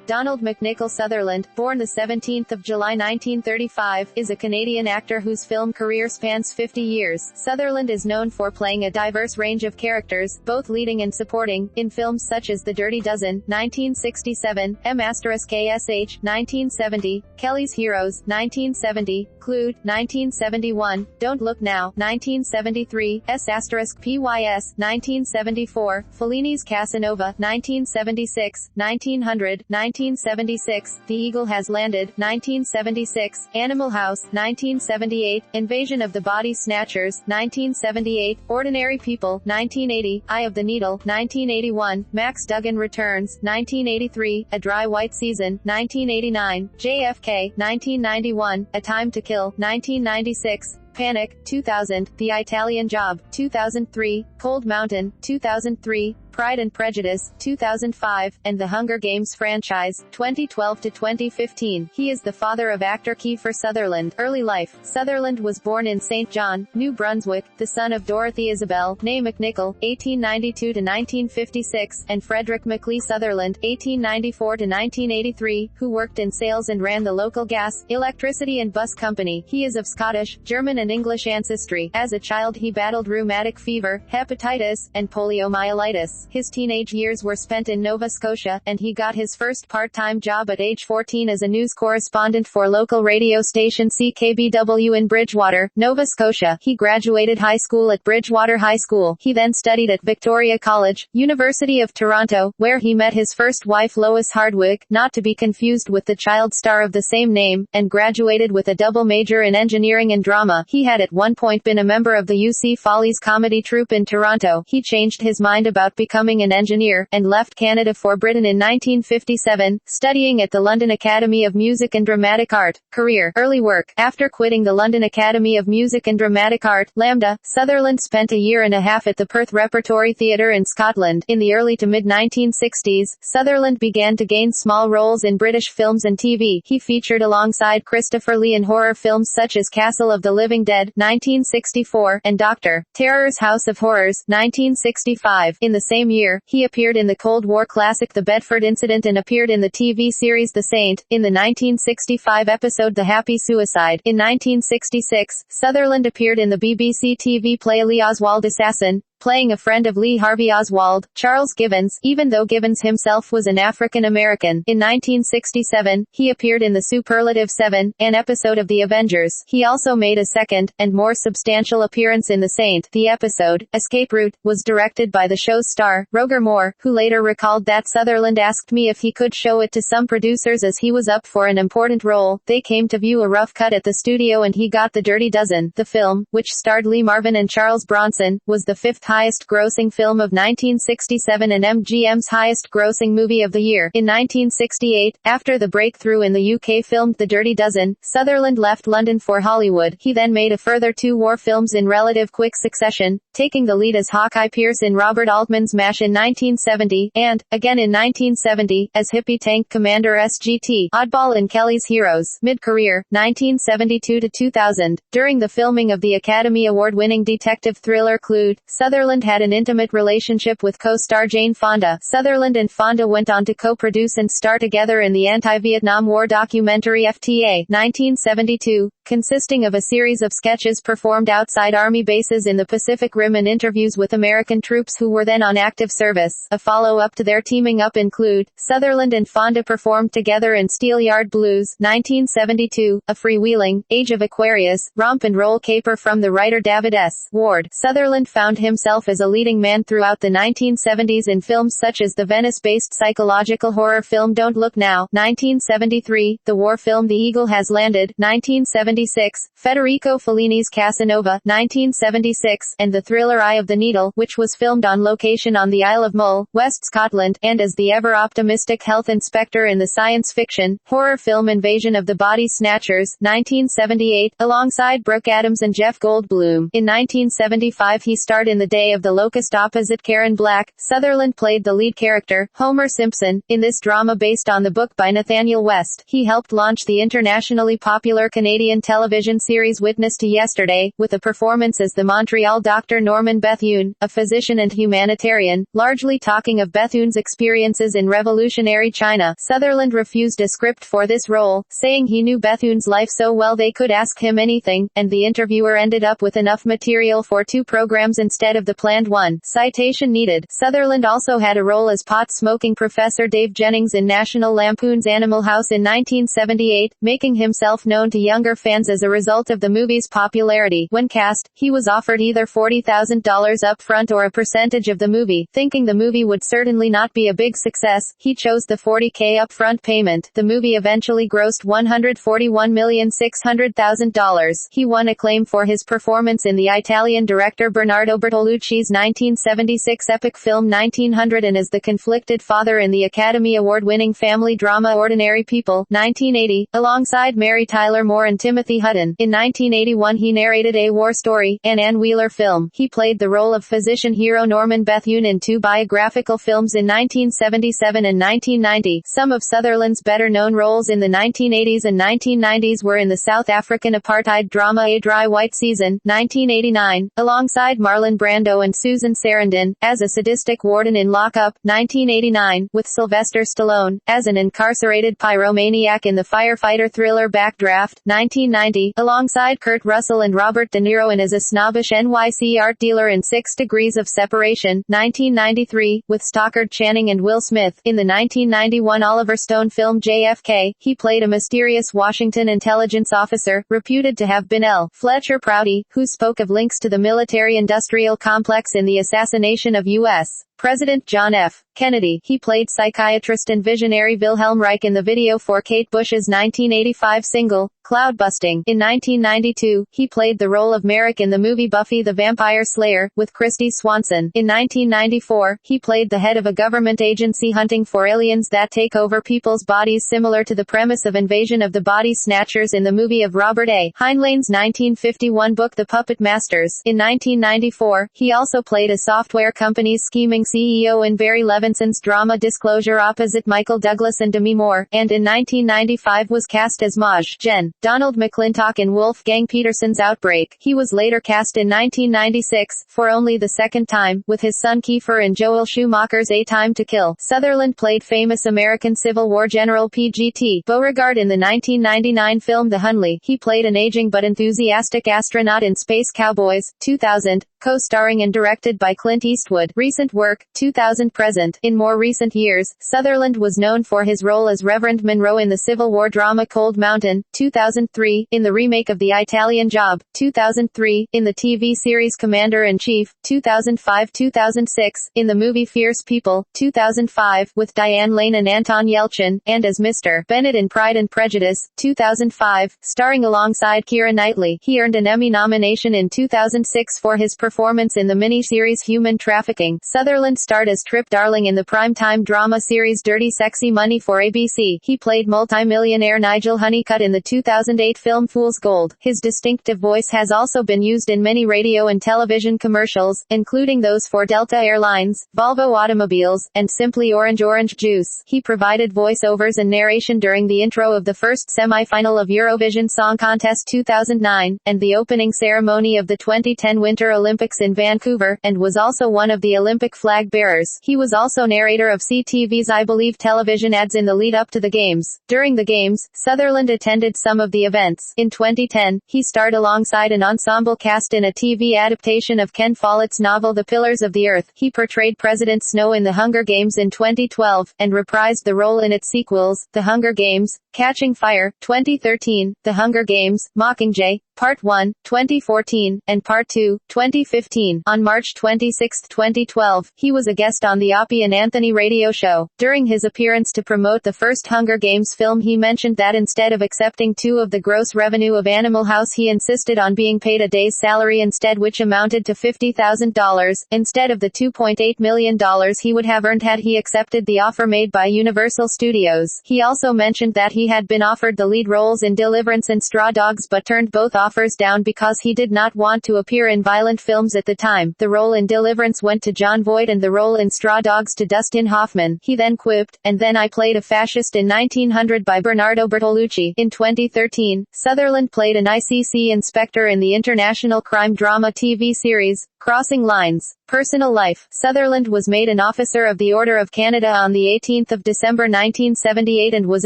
Donald McNichol Sutherland, born the 17th of July 1935, is a Canadian actor whose film career spans 50 years. Sutherland is known for playing a diverse range of characters, both leading and supporting, in films such as The Dirty Dozen, 1967, M*KSH, 1970, Kelly's Heroes, 1970, Clued, 1971, Don't Look Now, 1973, S*PYS, 1974, Fellini's Casanova, 1976, 1900, 1976, The Eagle Has Landed, 1976, Animal House, 1978, Invasion of the Body Snatchers, 1978, Ordinary People, 1980, Eye of the Needle, 1981, Max Duggan Returns, 1983, A Dry White Season, 1989, JFK, 1991, A Time to Kill, 1996, Panic, 2000, The Italian Job, 2003, Cold Mountain, 2003, Pride and Prejudice, 2005, and the Hunger Games franchise, 2012 to 2015. He is the father of actor Kiefer Sutherland. Early life. Sutherland was born in St. John, New Brunswick, the son of Dorothy Isabel, née McNichol, 1892 to 1956, and Frederick McLeay Sutherland, 1894 to 1983, who worked in sales and ran the local gas, electricity and bus company. He is of Scottish, German and English ancestry. As a child he battled rheumatic fever, hepatitis, and poliomyelitis. His teenage years were spent in Nova Scotia, and he got his first part-time job at age 14 as a news correspondent for local radio station CKBW in Bridgewater, Nova Scotia. He graduated high school at Bridgewater High School. He then studied at Victoria College, University of Toronto, where he met his first wife Lois Hardwick, not to be confused with the child star of the same name, and graduated with a double major in engineering and drama. He had at one point been a member of the UC Follies comedy troupe in Toronto. He changed his mind about becoming an engineer, and left Canada for Britain in 1957, studying at the London Academy of Music and Dramatic Art. Career. Early work. After quitting the London Academy of Music and Dramatic Art, LAMDA, Sutherland spent a year and a half at the Perth Repertory Theatre in Scotland. In the early to mid-1960s, Sutherland began to gain small roles in British films and TV. He featured alongside Christopher Lee in horror films such as Castle of the Living Dead, 1964, and Dr. Terror's House of Horrors, 1965. In the same year, he appeared in the Cold War classic The Bedford Incident and appeared in the TV series The Saint, in the 1965 episode The Happy Suicide. In 1966, Sutherland appeared in the BBC TV play Lee Oswald Assassin, playing a friend of Lee Harvey Oswald, Charles Gibbons, even though Gibbons himself was an African American. In 1967, he appeared in The Superlative 7, an episode of The Avengers. He also made a second, and more substantial appearance in The Saint. The episode, Escape Route, was directed by the show's star, Roger Moore, who later recalled that Sutherland asked me if he could show it to some producers as he was up for an important role. They came to view a rough cut at the studio and he got The Dirty Dozen. The film, which starred Lee Marvin and Charles Bronson, was the fifth highest-grossing film of 1967 and MGM's highest-grossing movie of the year. In 1968, after the breakthrough in the UK filmed The Dirty Dozen, Sutherland left London for Hollywood. He then made a further two war films in relative quick succession, taking the lead as Hawkeye Pierce in Robert Altman's MASH in 1970, and, again in 1970, as Hippie Tank Commander SGT, Oddball in Kelly's Heroes. Mid-career, 1972 to 2000. During the filming of the Academy Award-winning detective thriller Clued, Sutherland had an intimate relationship with co-star Jane Fonda. Sutherland and Fonda went on to co-produce and star together in the anti-Vietnam War documentary FTA, 1972, consisting of a series of sketches performed outside Army bases in the Pacific Rim and interviews with American troops who were then on active service. A follow-up to their teaming up include, Sutherland and Fonda performed together in Steelyard Blues, 1972, a freewheeling, Age of Aquarius, romp and roll caper from the writer David S. Ward. Sutherland found himself as a leading man throughout the 1970s in films such as the Venice-based psychological horror film Don't Look Now, 1973, the war film The Eagle Has Landed, 1976, Federico Fellini's Casanova, 1976, and the thriller Eye of the Needle, which was filmed on location on the Isle of Mull, West Scotland, and as the ever-optimistic health inspector in the science fiction, horror film Invasion of the Body Snatchers, 1978, alongside Brooke Adams and Jeff Goldblum. In 1975 he starred in The Day of the Locust opposite Karen Black. Sutherland played the lead character, Homer Simpson, in this drama based on the book by Nathaniel West. He helped launch the internationally popular Canadian television series Witness to Yesterday, with a performance as the Montreal Dr. Norman Bethune, a physician and humanitarian, largely talking of Bethune's experiences in revolutionary China. Sutherland refused a script for this role, saying he knew Bethune's life so well they could ask him anything, and the interviewer ended up with enough material for 2 programs instead of the planned one. Citation needed. Sutherland also had a role as pot-smoking Professor Dave Jennings in National Lampoon's Animal House in 1978, making himself known to younger fans as a result of the movie's popularity. When cast, he was offered either $40,000 up front or a percentage of the movie. Thinking the movie would certainly not be a big success, he chose the $40K upfront payment. The movie eventually grossed $141,600,000. He won acclaim for his performance in the Italian director Bernardo Bertolucci's 1976 epic film 1900 and as the conflicted father in the Academy Award-winning family drama Ordinary People, 1980, alongside Mary Tyler Moore and Timothy Hutton. In 1981 he narrated A War Story, an Ann Wheeler film. He played the role of physician hero Norman Bethune in 2 biographical films in 1977 and 1990. Some of Sutherland's better-known roles in the 1980s and 1990s were in the South African apartheid drama A Dry White Season, 1989, alongside Marlon Brando and Susan Sarandon, as a sadistic warden in Lock Up, 1989, with Sylvester Stallone, as an incarcerated pyromaniac in the firefighter thriller Backdraft, 1990, alongside Kurt Russell and Robert De Niro and as a snobbish NYC art dealer in 6 Degrees of Separation, 1993, with Stockard Channing and Will Smith. In the 1991 Oliver Stone film JFK, he played a mysterious Washington intelligence officer, reputed to have been L. Fletcher Prouty, who spoke of links to the military-industrial complex in the assassination of U.S. President John F. Kennedy. He played psychiatrist and visionary Wilhelm Reich in the video for Kate Bush's 1985 single, Cloudbusting. In 1992, he played the role of Merrick in the movie Buffy the Vampire Slayer, with Christy Swanson. In 1994, he played the head of a government agency hunting for aliens that take over people's bodies, similar to the premise of Invasion of the Body Snatchers in the movie of Robert A. Heinlein's 1951 book The Puppet Masters. In 1994, he also played a software company's scheming CEO in Barry Levinson's drama Disclosure opposite Michael Douglas and Demi Moore, and in 1995 was cast as Maj Gen. Donald McClintock in Wolfgang Petersen's Outbreak. He was later cast in 1996, for only the second time, with his son Kiefer in Joel Schumacher's A Time to Kill. Sutherland played famous American Civil War General P.G.T. Beauregard in the 1999 film The Hunley. He played an aging but enthusiastic astronaut in Space Cowboys, 2000, co-starring and directed by Clint Eastwood. Recent work, 2000-present. In more recent years, Sutherland was known for his role as Reverend Monroe in the Civil War drama Cold Mountain, 2003, in the remake of The Italian Job, 2003, in the TV series Commander-in-Chief, 2005-2006, in the movie Fierce People, 2005, with Diane Lane and Anton Yelchin, and as Mr. Bennett in Pride and Prejudice, 2005, starring alongside Keira Knightley. He earned an Emmy nomination in 2006 for his performance in the miniseries Human Trafficking. Sutherland starred as Trip Darling in the primetime drama series Dirty Sexy Money for ABC. He played multimillionaire Nigel Honeycutt in the 2008 film Fool's Gold. His distinctive voice has also been used in many radio and television commercials, including those for Delta Airlines, Volvo Automobiles, and Simply Orange Juice. He provided voiceovers and narration during the intro of the first semi-final of Eurovision Song Contest 2009, and the opening ceremony of the 2010 Winter Olympics in Vancouver, and was also one of the Olympic flag bearers. He was also narrator of CTV's I Believe television ads in the lead-up to the Games. During the Games, Sutherland attended some of the events. In 2010, he starred alongside an ensemble cast in a TV adaptation of Ken Follett's novel The Pillars of the Earth. He portrayed President Snow in The Hunger Games in 2012, and reprised the role in its sequels, The Hunger Games, Catching Fire, 2013, The Hunger Games, Mockingjay, Part 1, 2014, and Part 2, 2015. On March 26, 2012, he was a guest on the Opie and Anthony radio show. During his appearance to promote the first Hunger Games film, he mentioned that instead of accepting 2 of the gross revenue of Animal House, he insisted on being paid a day's salary instead, which amounted to $50,000, instead of the $2.8 million he would have earned had he accepted the offer made by Universal Studios. He also mentioned that he had been offered the lead roles in Deliverance and Straw Dogs but turned both offers offers down because he did not want to appear in violent films at the time. The role in Deliverance went to Jon Voight and the role in Straw Dogs to Dustin Hoffman. He then quipped, "And then I played a fascist in 1900 by Bernardo Bertolucci." In 2013, Sutherland played an ICC inspector in the international crime drama TV series, Crossing Lines. Personal life. Sutherland was made an Officer of the Order of Canada on the 18th of December 1978 and was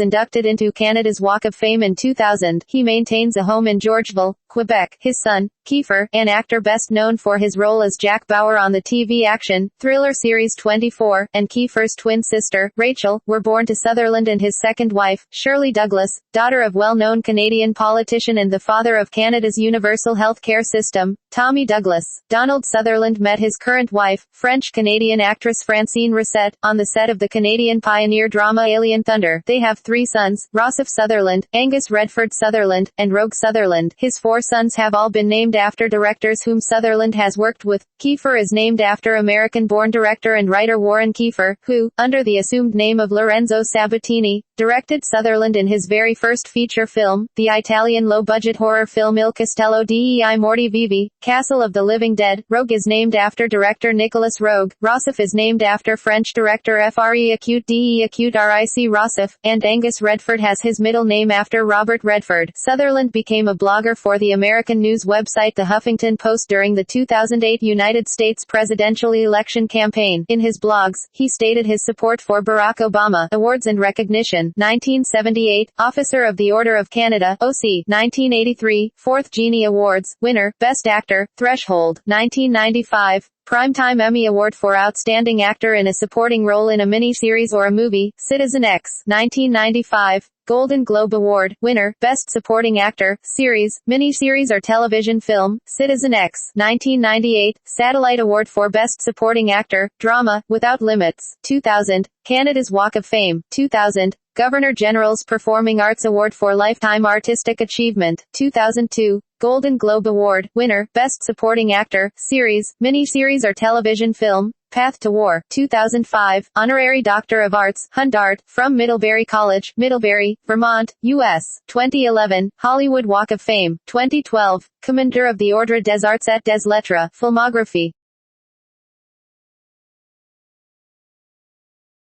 inducted into Canada's Walk of Fame in 2000. He maintains a home in Georgeville, Quebec. His son, Kiefer, an actor best known for his role as Jack Bauer on the TV action thriller series 24, and Kiefer's twin sister, Rachel, were born to Sutherland and his second wife, Shirley Douglas, daughter of well-known Canadian politician and the father of Canada's universal health care system, Tommy Douglas. Donald Sutherland met his current wife, French-Canadian actress Francine Rosset, on the set of the Canadian pioneer drama Alien Thunder. They have 3 sons, Rossif Sutherland, Angus Redford Sutherland, and Rogue Sutherland. His 4 sons have all been named after directors whom Sutherland has worked with. Kiefer is named after American-born director and writer Warren Kiefer, who, under the assumed name of Lorenzo Sabatini, directed Sutherland in his very first feature film, the Italian low-budget horror film Il Castello dei Morti Vivi, Castle of the Living Dead. Rogue is named after director Nicolas Rogue. Rossif is named after French director Fre Acute de Acute Ric Rossif, and Angus Redford has his middle name after Robert Redford. Sutherland became a blogger for the American news website The Huffington Post during the 2008 United States presidential election campaign. In his blogs, he stated his support for Barack Obama. Awards and recognition. 1978, Officer of the Order of Canada, OC. 1983, 4th Genie Awards, winner, Best Actor, Threshold. 1995, Primetime Emmy Award for Outstanding Actor in a Supporting Role in a Mini-Series or a Movie, Citizen X. 1995, Golden Globe Award, winner, Best Supporting Actor, Series, Mini-Series or Television Film, Citizen X. 1998, Satellite Award for Best Supporting Actor, Drama, Without Limits. 2000, Canada's Walk of Fame. 2000, Governor-General's Performing Arts Award for Lifetime Artistic Achievement. 2002, Golden Globe Award, winner, Best Supporting Actor, Series, Mini-Series or Television Film, Path to War. 2005, Honorary Doctor of Arts, Hundart, from Middlebury College, Middlebury, Vermont, U.S. 2011, Hollywood Walk of Fame. 2012, Commander of the Ordre des Arts et des Lettres, Filmography.